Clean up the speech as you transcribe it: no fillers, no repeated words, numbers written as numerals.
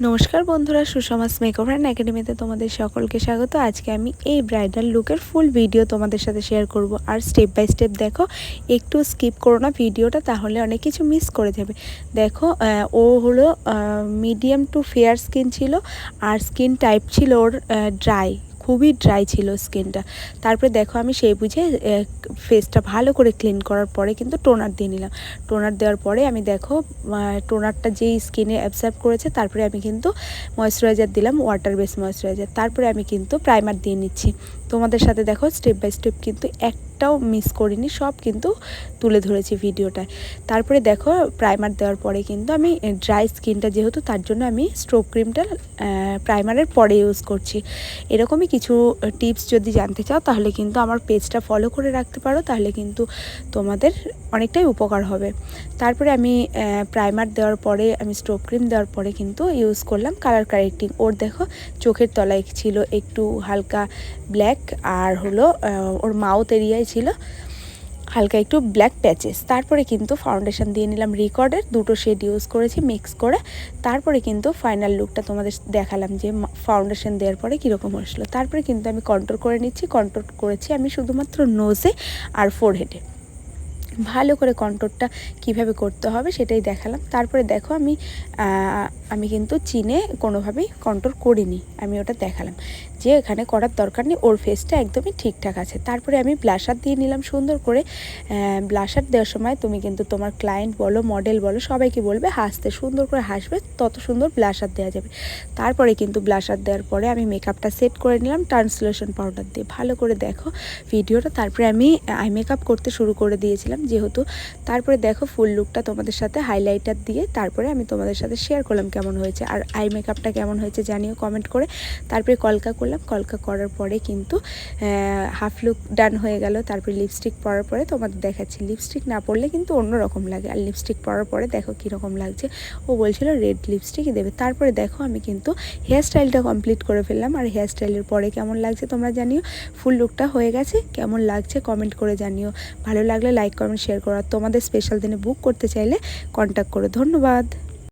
নমস্কার বন্ধুরা, সুষমাস makeover and একাডেমিতে তোমাদের সকলকে স্বাগত। আজকে আমি এই ব্রাইডাল লুকের ফুল ভিডিও তোমাদের সাথে শেয়ার করব। আর স্টেপ বাই স্টেপ দেখো, একটু স্কিপ করো না ভিডিওটা, তাহলে অনেক কিছু মিস করে যাবে। দেখো, ও হলো মিডিয়াম টু ফেয়ার স্কিন ছিল, আর স্কিন টাইপ ছিল ওর ড্রাই, খুবই ড্রাই ছিল স্কিনটা। তারপরে দেখো, আমি সেই বুঝে ফেসটা ভালো করে ক্লিন করার পরে কিন্তু টোনার দিয়ে নিলাম। টোনার দেওয়ার পরে আমি দেখো, টোনারটা যেই স্কিনে অ্যাবজর্ব করেছে, তারপরে আমি কিন্তু ময়েশ্চারাইজার দিলাম, ওয়াটার বেস ময়েশ্চারাইজার। তারপরে আমি কিন্তু প্রাইমার দিয়ে নিচ্ছি। তোমাদের সাথে দেখো স্টেপ বাই স্টেপ কিন্তু একটাও মিস করিনি, সব কিন্তু তুলে ধরেছি ভিডিওটায়। তারপরে দেখো, প্রাইমার দেওয়ার পরে কিন্তু আমি ড্রাই স্কিনটা যেহেতু, তার জন্য আমি স্ট্রোক ক্রিমটা প্রাইমারের পরে ইউজ করছি। এরকমই কিছু টিপস যদি জানতে চাও, তাহলে কিন্তু আমার পেজটা ফলো করে রাখতে পারো, তাহলে কিন্তু তোমাদের অনেকটাই উপকার হবে। তারপরে আমি প্রাইমার দেওয়ার পরে, আমি স্ট্রোক ক্রিম দেওয়ার পরে কিন্তু ইউজ করলাম কালার কারেক্টিং। ওর দেখো চোখের তলায় ছিল একটু হালকা ব্ল্যাক, আর হলো ওর মাউথ এরিয়ায় ছিল হালকা একটু ব্ল্যাক প্যাচেস। তারপরে কিন্তু ফাউন্ডেশন দিয়ে নিলাম রিকর্ডের, দুটো শেড ইউজ করেছি মিক্স করে। তারপরে কিন্তু ফাইনাল লুকটা তোমাদের দেখালাম যে ফাউন্ডেশন দেওয়ার পরে কীরকম হয়েছিল। তারপরে কিন্তু আমি কন্ট্রোল করে নিচ্ছি। কন্ট্রোল করেছি আমি শুধুমাত্র নোজে আর ফোরহেডে। ভালো করে কন্ট্রোলটা কিভাবে করতে হবে সেটাই দেখালাম। তারপরে দেখো, আমি কিন্তু চিনে কোনোভাবেই কন্ট্রোল করিনি, আমি ওটা দেখালাম যে এখানে করার দরকার নেই, ওর ফেসটা একদমই ঠিকঠাক আছে। তারপরে আমি ব্লাশার দিয়ে নিলাম সুন্দর করে। ব্লাশার দেওয়ার সময় তুমি কিন্তু তোমার ক্লায়েন্ট বলো, মডেল বলো, সবাইকে বলবে হাসতে, সুন্দর করে হাসবে, তত সুন্দর ব্লাশার দেওয়া যাবে। তারপরে কিন্তু ব্লাশার দেওয়ার পরে আমি মেকআপটা সেট করে নিলাম ট্রান্সলেশন পাউডার দিয়ে। ভালো করে দেখো ভিডিওটা। তারপরে আমি আই মেকআপ করতে শুরু করে দিয়েছিলাম যেহেতু। তারপরে দেখো ফুল লুকটা তোমাদের সাথে হাইলাইটার দিয়ে তারপরে আমি তোমাদের সাথে শেয়ার করলাম কেমন হয়েছে, আর আই মেকআপটা কেমন হয়েছে জানিও কমেন্ট করে। তারপরে কলকা করলাম, কলকা করার পরে কিন্তু হাফ লুক ডান হয়ে গেল। তারপরে লিপস্টিক পরার পরে তোমাদের দেখাচ্ছি, লিপস্টিক না পরলে কিন্তু অন্যরকম লাগে, আর লিপস্টিক পরার পরে দেখো কীরকম লাগছে। ও বলছিল রেড লিপস্টিকই দেবে। তারপরে দেখো, আমি কিন্তু হেয়ার স্টাইলটা কমপ্লিট করে ফেললাম, আর হেয়ার স্টাইলের পরে কেমন লাগছে তোমরা জানিও। ফুল লুকটা হয়ে গেছে, কেমন লাগছে কমেন্ট করে জানিও। ভালো লাগলে লাইক কমেন্ট শেয়ার করো, আর তোমাদের স্পেশাল দিনে বুক করতে চাইলে কন্ট্যাক্ট করো। ধন্যবাদ।